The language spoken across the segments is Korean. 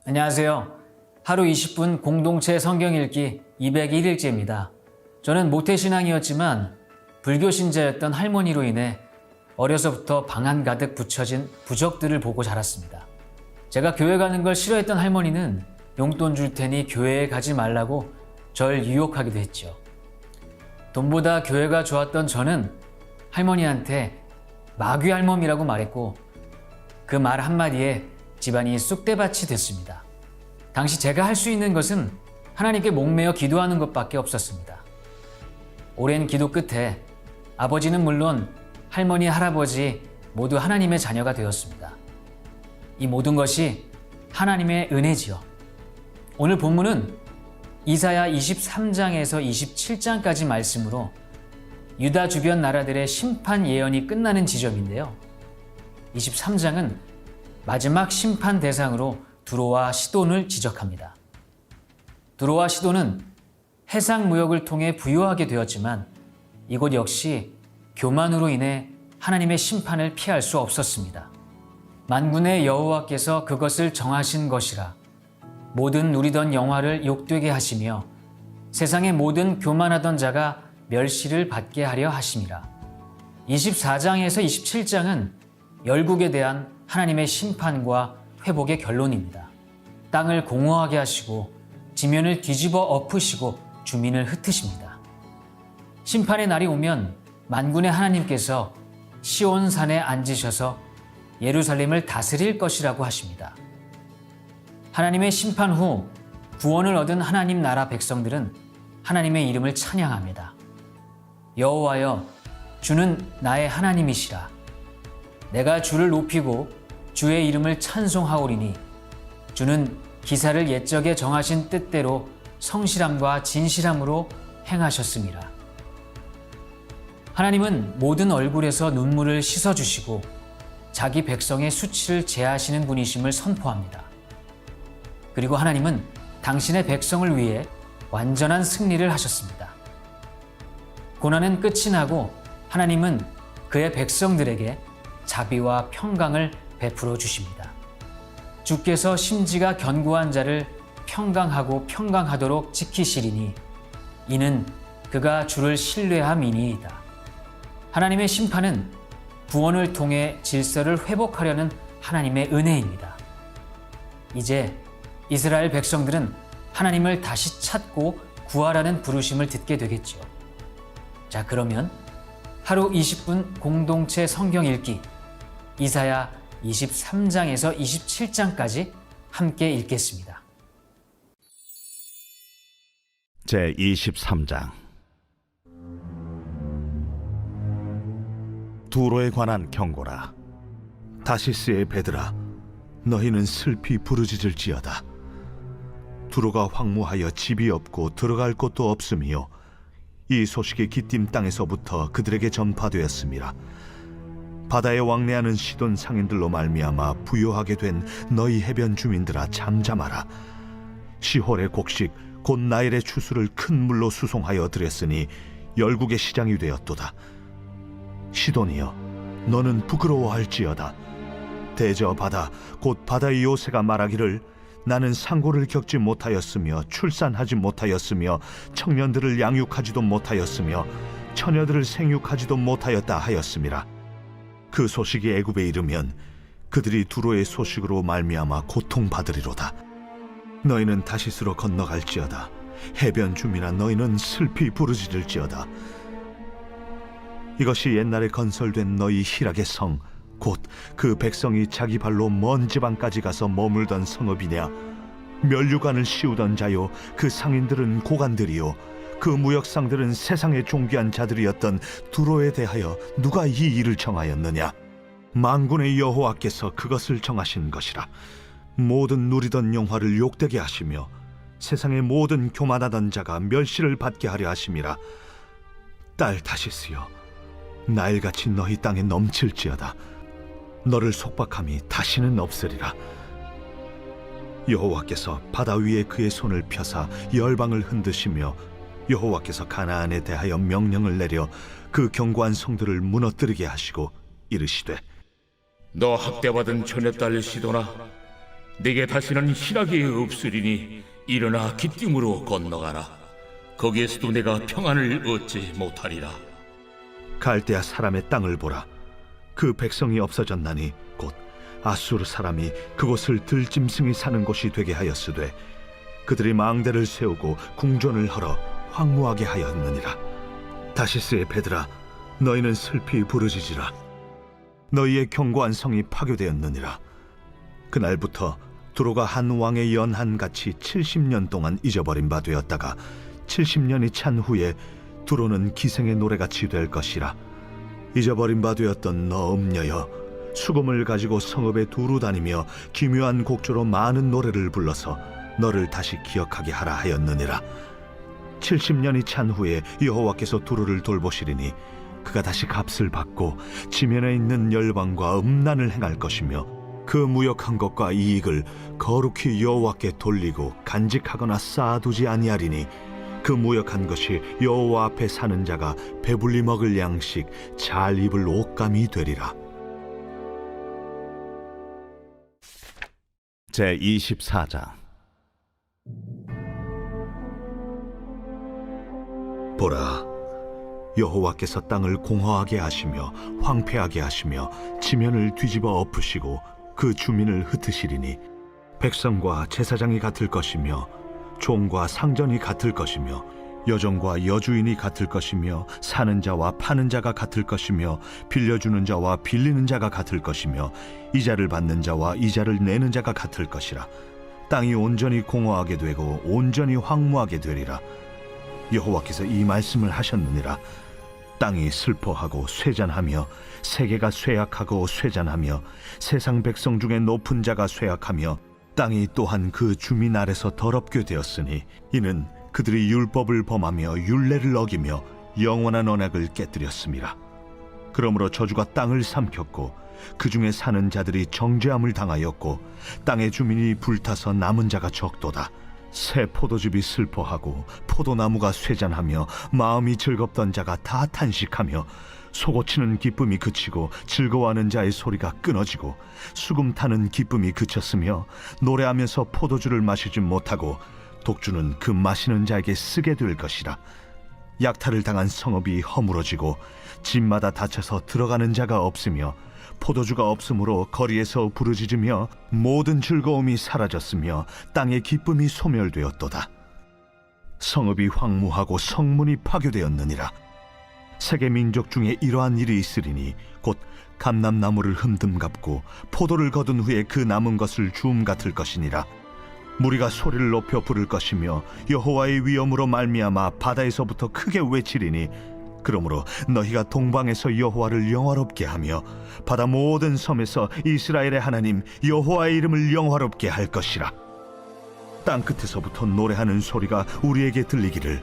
안녕하세요. 하루 20분 공동체 성경 읽기 201일째입니다. 저는 모태신앙이었지만 불교 신자였던 할머니로 인해 어려서부터 방안 가득 붙여진 부적들을 보고 자랐습니다. 제가 교회 가는 걸 싫어했던 할머니는 용돈 줄 테니 교회에 가지 말라고 절 유혹하기도 했죠. 돈보다 교회가 좋았던 저는 할머니한테 마귀 할멈이라고 말했고 그 말 한마디에 집안이 쑥대밭이 됐습니다. 당시 제가 할 수 있는 것은 하나님께 목매어 기도하는 것밖에 없었습니다. 오랜 기도 끝에 아버지는 물론 할머니, 할아버지 모두 하나님의 자녀가 되었습니다. 이 모든 것이 하나님의 은혜지요. 오늘 본문은 이사야 23장에서 27장까지 말씀으로 유다 주변 나라들의 심판 예언이 끝나는 지점인데요. 23장은 마지막 심판 대상으로 두로와 시돈을 지적합니다. 두로와 시돈은 해상 무역을 통해 부유하게 되었지만 이곳 역시 교만으로 인해 하나님의 심판을 피할 수 없었습니다. 만군의 여호와께서 그것을 정하신 것이라 모든 누리던 영화를 욕되게 하시며 세상의 모든 교만하던 자가 멸시를 받게 하려 하심이라. 24장에서 27장은 열국에 대한 하나님의 심판과 회복의 결론입니다. 땅을 공허하게 하시고 지면을 뒤집어 엎으시고 주민을 흩으십니다. 심판의 날이 오면 만군의 하나님께서 시온산에 앉으셔서 예루살렘을 다스릴 것이라고 하십니다. 하나님의 심판 후 구원을 얻은 하나님 나라 백성들은 하나님의 이름을 찬양합니다. 여호와여, 주는 나의 하나님이시라. 내가 주를 높이고 주의 이름을 찬송하오리니 주는 기사를 옛적에 정하신 뜻대로 성실함과 진실함으로 행하셨음이라. 하나님은 모든 얼굴에서 눈물을 씻어주시고 자기 백성의 수치를 제하시는 분이심을 선포합니다. 그리고 하나님은 당신의 백성을 위해 완전한 승리를 하셨습니다. 고난은 끝이 나고 하나님은 그의 백성들에게 자비와 평강을 베풀어 주십니다. 주께서 심지가 견고한 자를 평강하고 평강하도록 지키시리니 이는 그가 주를 신뢰함이니이다. 하나님의 심판은 구원을 통해 질서를 회복하려는 하나님의 은혜입니다. 이제 이스라엘 백성들은 하나님을 다시 찾고 구하라는 부르심을 듣게 되겠죠. 자, 그러면 하루 20분 공동체 성경 읽기 이사야 23장에서 27장까지 함께 읽겠습니다. 제23장 두로에 관한 경고라. 다시스의 배들아, 너희는 슬피 부르짖을지어다. 두로가 황무하여 집이 없고 들어갈 곳도 없으며 이 소식이 기띔 땅에서부터 그들에게 전파되었음이라. 바다에 왕래하는 시돈 상인들로 말미암아 부요하게 된 너희 해변 주민들아, 잠잠하라. 시홀의 곡식 곧 나일의 추수를 큰 물로 수송하여 들였으니 열국의 시장이 되었도다. 시돈이여, 너는 부끄러워할지어다. 대저 바다 곧 바다의 요새가 말하기를 나는 상고를 겪지 못하였으며 출산하지 못하였으며 청년들을 양육하지도 못하였으며 처녀들을 생육하지도 못하였다 하였음이라. 그 소식이 애굽에 이르면 그들이 두로의 소식으로 말미암아 고통받으리로다. 너희는 다시스로 건너갈지어다. 해변 주민아, 너희는 슬피 부르짖을지어다. 이것이 옛날에 건설된 너희 희락의 성, 곧 그 백성이 자기 발로 먼 지방까지 가서 머물던 성읍이냐? 면류관을 씌우던 자요, 그 상인들은 고관들이요, 그 무역상들은 세상의 존귀한 자들이었던 두로에 대하여 누가 이 일을 정하였느냐? 만군의 여호와께서 그것을 정하신 것이라. 모든 누리던 영화를 욕되게 하시며 세상의 모든 교만하던 자가 멸시를 받게 하려 하심이라. 딸 다시스여, 나일같이 너희 땅에 넘칠지어다. 너를 속박함이 다시는 없으리라. 여호와께서 바다 위에 그의 손을 펴사 열방을 흔드시며 여호와께서 가나안에 대하여 명령을 내려 그 견고한 성들을 무너뜨리게 하시고 이르시되 너 학대받은 처녀딸 시도나 내게 다시는 희락이 없으리니 일어나 기띔으로 건너가라. 거기에서도 내가 평안을 얻지 못하리라. 갈대아 사람의 땅을 보라. 그 백성이 없어졌나니 곧 아수르 사람이 그곳을 들짐승이 사는 곳이 되게 하였으되 그들이 망대를 세우고 궁전을 헐어 황무하게 하였느니라. 다시스의 배들아, 너희는 슬피 부르짖으라. 너희의 견고한 성이 파괴되었느니라. 그날부터 두로가 한 왕의 연한같이 70년 동안 잊어버린 바 되었다가 70년이 찬 후에 두로는 기생의 노래같이 될 것이라. 잊어버린 바 되었던 너 음녀여, 수금을 가지고 성읍에 두루 다니며 기묘한 곡조로 많은 노래를 불러서 너를 다시 기억하게 하라 하였느니라. 70년이 찬 후에 여호와께서 두루를 돌보시리니 그가 다시 값을 받고 지면에 있는 열방과 음란을 행할 것이며 그 무역한 것과 이익을 거룩히 여호와께 돌리고 간직하거나 쌓아두지 아니하리니 그 무역한 것이 여호와 앞에 사는 자가 배불리 먹을 양식 잘 입을 옷감이 되리라. 제24장. 보라, 여호와께서 땅을 공허하게 하시며 황폐하게 하시며 지면을 뒤집어 엎으시고 그 주민을 흩으시리니 백성과 제사장이 같을 것이며 종과 상전이 같을 것이며 여종과 여주인이 같을 것이며 사는 자와 파는 자가 같을 것이며 빌려주는 자와 빌리는 자가 같을 것이며 이자를 받는 자와 이자를 내는 자가 같을 것이라. 땅이 온전히 공허하게 되고 온전히 황무하게 되리라. 여호와께서 이 말씀을 하셨느니라. 땅이 슬퍼하고 쇠잔하며 세계가 쇠약하고 쇠잔하며 세상 백성 중에 높은 자가 쇠약하며 땅이 또한 그 주민 아래서 더럽게 되었으니 이는 그들이 율법을 범하며 율례를 어기며 영원한 언약을 깨뜨렸음이라. 그러므로 저주가 땅을 삼켰고 그 중에 사는 자들이 정죄함을 당하였고 땅의 주민이 불타서 남은 자가 적도다. 새 포도즙이 슬퍼하고 포도나무가 쇠잔하며 마음이 즐겁던 자가 다 탄식하며 속옷치는 기쁨이 그치고 즐거워하는 자의 소리가 끊어지고 수금 타는 기쁨이 그쳤으며 노래하면서 포도주를 마시지 못하고 독주는 그 마시는 자에게 쓰게 될 것이라. 약탈을 당한 성읍이 허물어지고 집마다 닫혀서 들어가는 자가 없으며 포도주가 없으므로 거리에서 부르짖으며 모든 즐거움이 사라졌으며 땅의 기쁨이 소멸되었도다. 성읍이 황무하고 성문이 파괴되었느니라. 세계 민족 중에 이러한 일이 있으리니 곧 감람나무를 흠듬 갚고 포도를 거둔 후에 그 남은 것을 주움 같을 것이니라. 무리가 소리를 높여 부를 것이며 여호와의 위엄으로 말미암아 바다에서부터 크게 외치리니 그러므로 너희가 동방에서 여호와를 영화롭게 하며 바다 모든 섬에서 이스라엘의 하나님 여호와의 이름을 영화롭게 할 것이라. 땅 끝에서부터 노래하는 소리가 우리에게 들리기를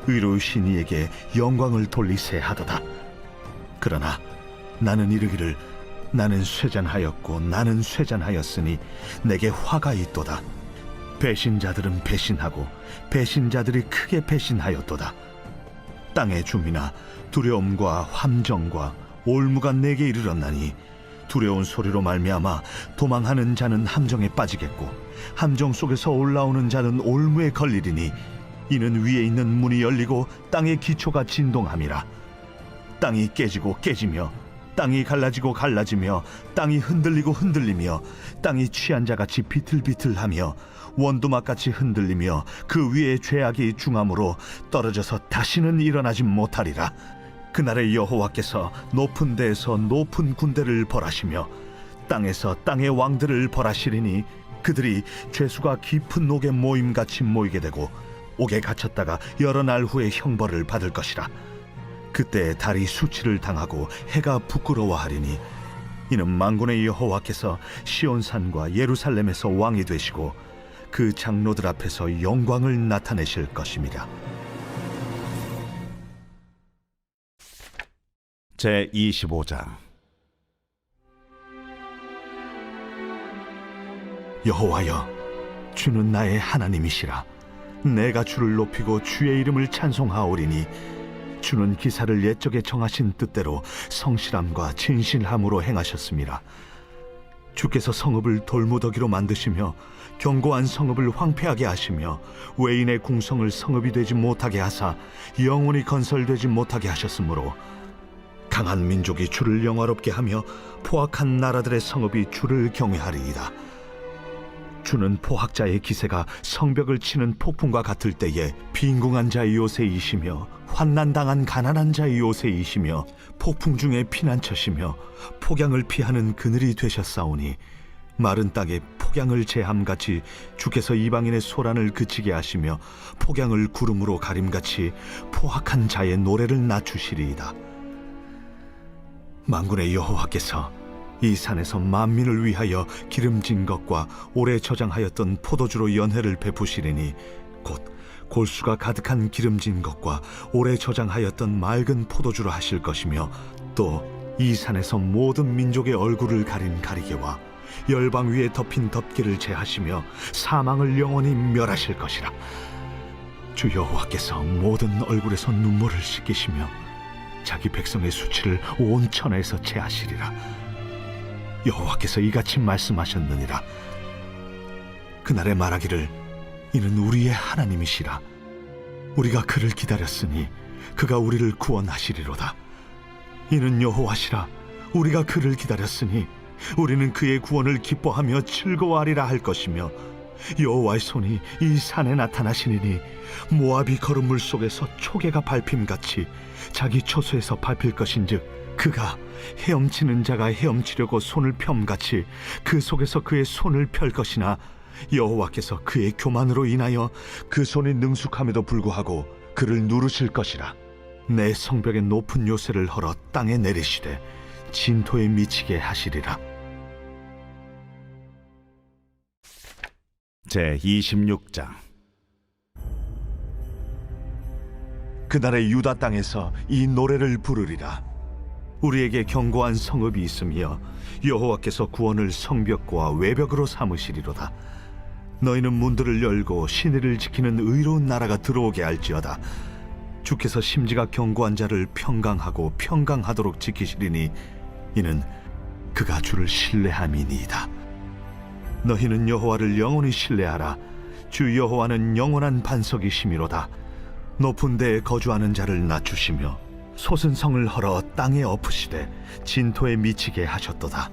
의로우신 이에게 영광을 돌리세 하도다. 그러나 나는 이르기를 나는 쇠잔하였고 나는 쇠잔하였으니 내게 화가 있도다. 배신자들은 배신하고 배신자들이 크게 배신하였도다. 땅의 주민아, 두려움과 함정과 올무가 내게 이르렀나니 두려운 소리로 말미암아 도망하는 자는 함정에 빠지겠고 함정 속에서 올라오는 자는 올무에 걸리리니 이는 위에 있는 문이 열리고 땅의 기초가 진동함이라. 땅이 깨지고 깨지며 땅이 갈라지고 갈라지며 땅이 흔들리고 흔들리며 땅이 취한 자같이 비틀비틀하며 원두막같이 흔들리며 그 위에 죄악이 중함으로 떨어져서 다시는 일어나지 못하리라. 그날에 여호와께서 높은 데에서 높은 군대를 벌하시며 땅에서 땅의 왕들을 벌하시리니 그들이 죄수가 깊은 옥에 모임같이 모이게 되고 옥에 갇혔다가 여러 날 후에 형벌을 받을 것이라. 그때 달이 수치를 당하고 해가 부끄러워하리니 이는 만군의 여호와께서 시온산과 예루살렘에서 왕이 되시고 그 장로들 앞에서 영광을 나타내실 것입니다. 제25장. 여호와여, 주는 나의 하나님이시라. 내가 주를 높이고 주의 이름을 찬송하오리니 주는 기사를 옛적에 정하신 뜻대로 성실함과 진실함으로 행하셨습니다. 주께서 성읍을 돌무더기로 만드시며 견고한 성읍을 황폐하게 하시며 외인의 궁성을 성읍이 되지 못하게 하사 영원히 건설되지 못하게 하셨으므로 강한 민족이 주를 영화롭게 하며 포악한 나라들의 성읍이 주를 경외하리이다. 주는 포학자의 기세가 성벽을 치는 폭풍과 같을 때에 빈궁한 자의 요새이시며 환난당한 가난한 자의 요새이시며 폭풍 중에 피난처시며 폭양을 피하는 그늘이 되셨사오니 마른 땅에 폭양을 제함같이 주께서 이방인의 소란을 그치게 하시며 폭양을 구름으로 가림같이 포악한 자의 노래를 낮추시리이다. 만군의 여호와께서 이 산에서 만민을 위하여 기름진 것과 오래 저장하였던 포도주로 연회를 베푸시리니 곧 골수가 가득한 기름진 것과 오래 저장하였던 맑은 포도주로 하실 것이며 또 이 산에서 모든 민족의 얼굴을 가린 가리개와 열방 위에 덮인 덮개를 제하시며 사망을 영원히 멸하실 것이라. 주 여호와께서 모든 얼굴에서 눈물을 씻기시며 자기 백성의 수치를 온 천하에서 제하시리라. 여호와께서 이같이 말씀하셨느니라. 그날에 말하기를 이는 우리의 하나님이시라. 우리가 그를 기다렸으니 그가 우리를 구원하시리로다. 이는 여호와시라. 우리가 그를 기다렸으니 우리는 그의 구원을 기뻐하며 즐거워하리라 할 것이며 여호와의 손이 이 산에 나타나시니니 모압이 걸음물 속에서 초계가 밟힘같이 자기 처소에서 밟힐 것인즉 그가 헤엄치는 자가 헤엄치려고 손을 펴같이 그 속에서 그의 손을 펼 것이나 여호와께서 그의 교만으로 인하여 그 손이 능숙함에도 불구하고 그를 누르실 것이라. 내 성벽의 높은 요새를 헐어 땅에 내리시되 진토에 미치게 하시리라. 제 26장. 그날의 유다 땅에서 이 노래를 부르리라. 우리에게 견고한 성읍이 있으며 여호와께서 구원을 성벽과 외벽으로 삼으시리로다. 너희는 문들을 열고 신의를 지키는 의로운 나라가 들어오게 할지어다. 주께서 심지가 견고한 자를 평강하고 평강하도록 지키시리니 이는 그가 주를 신뢰함이니이다. 너희는 여호와를 영원히 신뢰하라. 주 여호와는 영원한 반석이시미로다. 높은 데에 거주하는 자를 낮추시며 솟은 성을 헐어 땅에 엎으시되 진토에 미치게 하셨도다.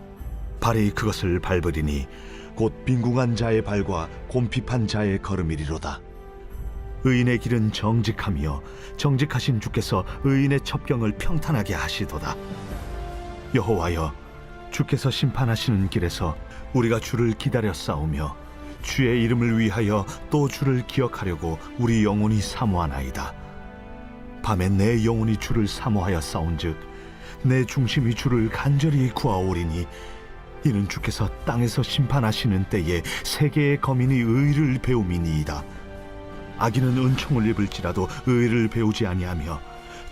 발이 그것을 밟으리니 곧 빈궁한 자의 발과 곰핍한 자의 걸음이리로다. 의인의 길은 정직하며 정직하신 주께서 의인의 첩경을 평탄하게 하시도다. 여호와여, 주께서 심판하시는 길에서 우리가 주를 기다려 싸우며 주의 이름을 위하여 또 주를 기억하려고 우리 영혼이 사모하나이다. 밤에 내 영혼이 주를 사모하여 싸운즉 내 중심이 주를 간절히 구하오리니 이는 주께서 땅에서 심판하시는 때에 세계의 거민이 의를 배움이니이다. 악인은 은총을 입을지라도 의를 배우지 아니하며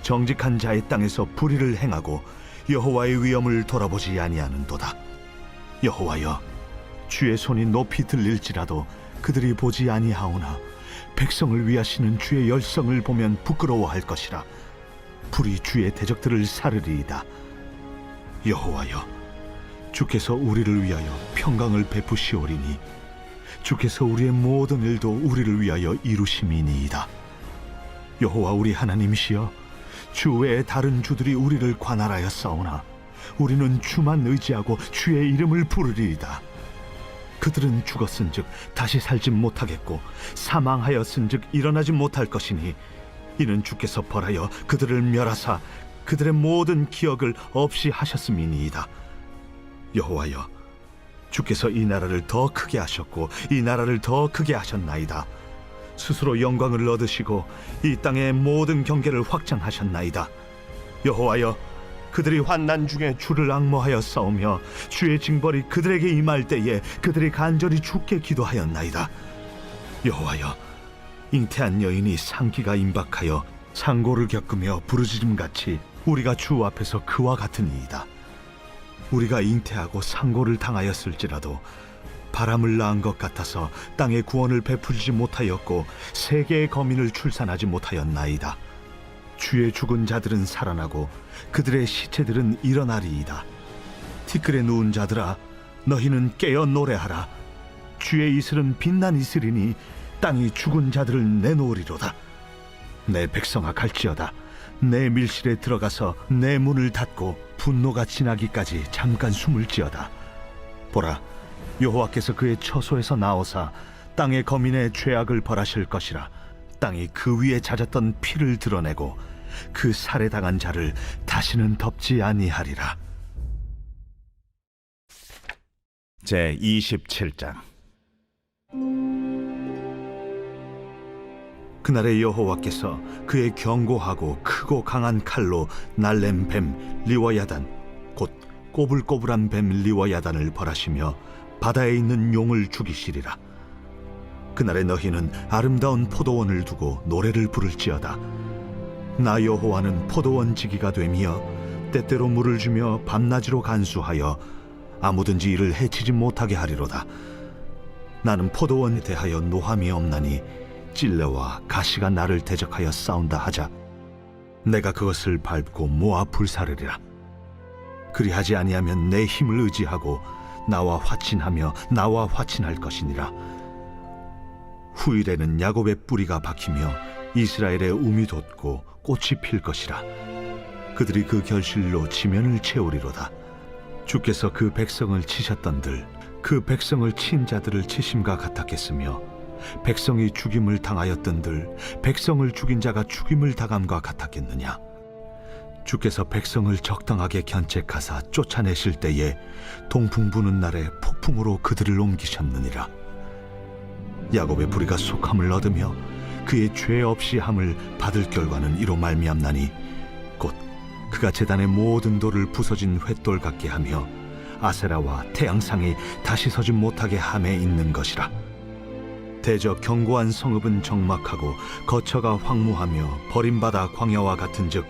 정직한 자의 땅에서 불의를 행하고 여호와의 위엄을 돌아보지 아니하는도다. 여호와여, 주의 손이 높이 들릴지라도 그들이 보지 아니하오나 백성을 위하시는 주의 열성을 보면 부끄러워할 것이라. 불이 주의 대적들을 사르리이다. 여호와여, 주께서 우리를 위하여 평강을 베푸시오리니 주께서 우리의 모든 일도 우리를 위하여 이루심이니이다. 여호와 우리 하나님이시여, 주 외에 다른 주들이 우리를 관할하여 싸우나 우리는 주만 의지하고 주의 이름을 부르리이다. 그들은 죽었은즉 다시 살지 못하겠고 사망하였은즉 일어나지 못할 것이니 이는 주께서 벌하여 그들을 멸하사 그들의 모든 기억을 없이 하셨음이니이다. 여호와여, 주께서 이 나라를 더 크게 하셨고 이 나라를 더 크게 하셨나이다. 스스로 영광을 얻으시고 이 땅의 모든 경계를 확장하셨나이다. 여호와여, 그들이 환난 중에 주를 앙모하여 싸우며 주의 징벌이 그들에게 임할 때에 그들이 간절히 주께 기도하였나이다. 여호와여, 잉태한 여인이 상기가 임박하여 상고를 겪으며 부르짖음같이 우리가 주 앞에서 그와 같으니이다. 우리가 잉태하고 상고를 당하였을지라도 바람을 낳은 것 같아서 땅에 구원을 베풀지 못하였고 세계의 거민을 출산하지 못하였나이다. 주의 죽은 자들은 살아나고 그들의 시체들은 일어나리이다. 티끌에 누운 자들아, 너희는 깨어 노래하라. 주의 이슬은 빛난 이슬이니 땅이 죽은 자들을 내놓으리로다. 내 백성아 갈지어다. 내 밀실에 들어가서 내 문을 닫고 분노가 지나기까지 잠깐 숨을 지어다. 보라, 여호와께서 그의 처소에서 나오사 땅의 거민의 죄악을 벌하실 것이라. 땅이 그 위에 잦았던 피를 드러내고 그 살해당한 자를 다시는 덮지 아니하리라. 제 27장. 그날에 여호와께서 그의 견고하고 크고 강한 칼로 날렘 뱀 리워야단 곧 꼬불꼬불한 뱀 리워야단을 벌하시며 바다에 있는 용을 죽이시리라. 그날에 너희는 아름다운 포도원을 두고 노래를 부를지어다. 나 여호와는 포도원 지기가 되며 때때로 물을 주며 밤낮으로 간수하여 아무든지 이를 해치지 못하게 하리로다. 나는 포도원에 대하여 노함이 없나니 찔레와 가시가 나를 대적하여 싸운다 하자 내가 그것을 밟고 모아 불사르리라. 그리하지 아니하면 내 힘을 의지하고 나와 화친하며 나와 화친할 것이니라. 후일에는 야곱의 뿌리가 박히며 이스라엘의 움이 돋고 꽃이 필 것이라. 그들이 그 결실로 지면을 채우리로다. 주께서 그 백성을 치셨던들 그 백성을 친 자들을 치심과 같았겠으며 백성이 죽임을 당하였던들 백성을 죽인 자가 죽임을 당함과 같았겠느냐. 주께서 백성을 적당하게 견책하사 쫓아내실 때에 동풍 부는 날에 폭풍으로 그들을 옮기셨느니라. 야곱의 불의가 속함을 얻으며 그의 죄 없이 함을 받을 결과는 이로 말미암나니 곧 그가 제단의 모든 돌을 부서진 횃돌 같게 하며 아세라와 태양상이 다시 서지 못하게 함에 있는 것이라. 대저 견고한 성읍은 적막하고 거처가 황무하며 버림받아 광야와 같은즉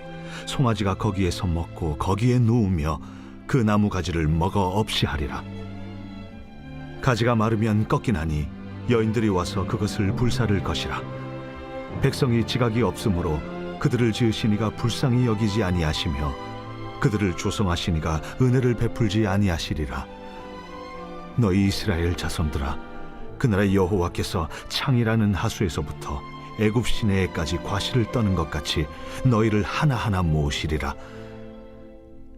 송아지가 거기에서 먹고 거기에 누우며 그 나무 가지를 먹어 없이 하리라. 가지가 마르면 꺾이나니 여인들이 와서 그것을 불사를 것이라. 백성이 지각이 없으므로 그들을 지으시니가 불쌍히 여기지 아니하시며 그들을 조성하시니가 은혜를 베풀지 아니하시리라. 너희 이스라엘 자손들아, 그날에 여호와께서 창이라는 하수에서부터 애굽 시내에까지 과실을 떠는 것 같이 너희를 하나하나 모으시리라.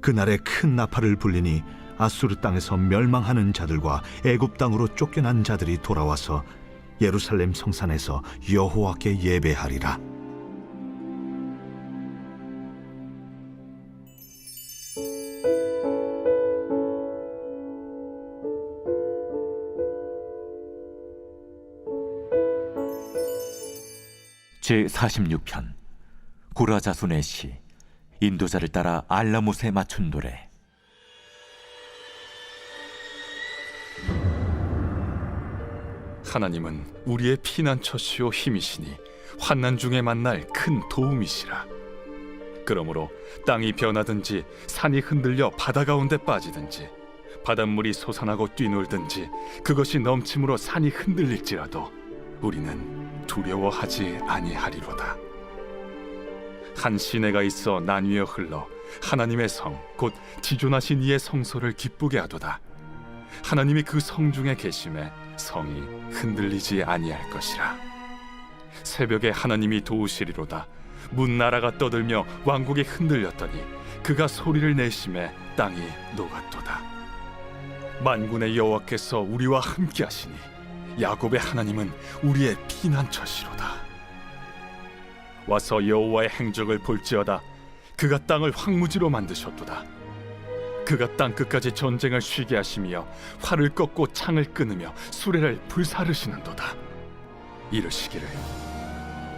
그날에 큰 나팔을 불리니 아수르 땅에서 멸망하는 자들과 애굽 땅으로 쫓겨난 자들이 돌아와서 예루살렘 성산에서 여호와께 예배하리라. 제46편 고라자손의 시. 인도자를 따라 알라못에 맞춘 노래. 하나님은 우리의 피난처시오 힘이시니 환난 중에 만날 큰 도움이시라. 그러므로 땅이 변하든지 산이 흔들려 바다 가운데 빠지든지 바닷물이 솟아나고 뛰놀든지 그것이 넘침으로 산이 흔들릴지라도 우리는 두려워하지 아니하리로다. 한 시내가 있어 나뉘어 흘러 하나님의 성 곧 지존하신 이의 성소를 기쁘게 하도다. 하나님이 그 성 중에 계심에 성이 흔들리지 아니할 것이라. 새벽에 하나님이 도우시리로다. 문 나라가 떠들며 왕국이 흔들렸더니 그가 소리를 내심에 땅이 녹았도다. 만군의 여호와께서 우리와 함께 하시니 야곱의 하나님은 우리의 피난처시로다. 와서 여호와의 행적을 볼지어다. 그가 땅을 황무지로 만드셨도다. 그가 땅 끝까지 전쟁을 쉬게 하시며 활을 꺾고 창을 끊으며 수레를 불사르시는도다. 이르시기를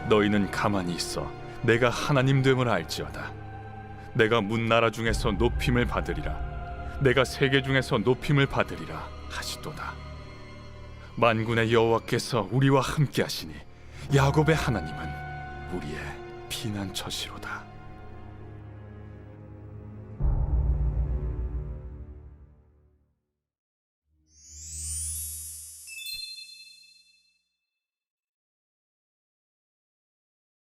너희는 가만히 있어 내가 하나님 됨을 알지어다. 내가 문나라 중에서 높임을 받으리라. 내가 세계 중에서 높임을 받으리라 하시도다. 만군의 여호와께서 우리와 함께 하시니 야곱의 하나님은 우리의 피난처시로다.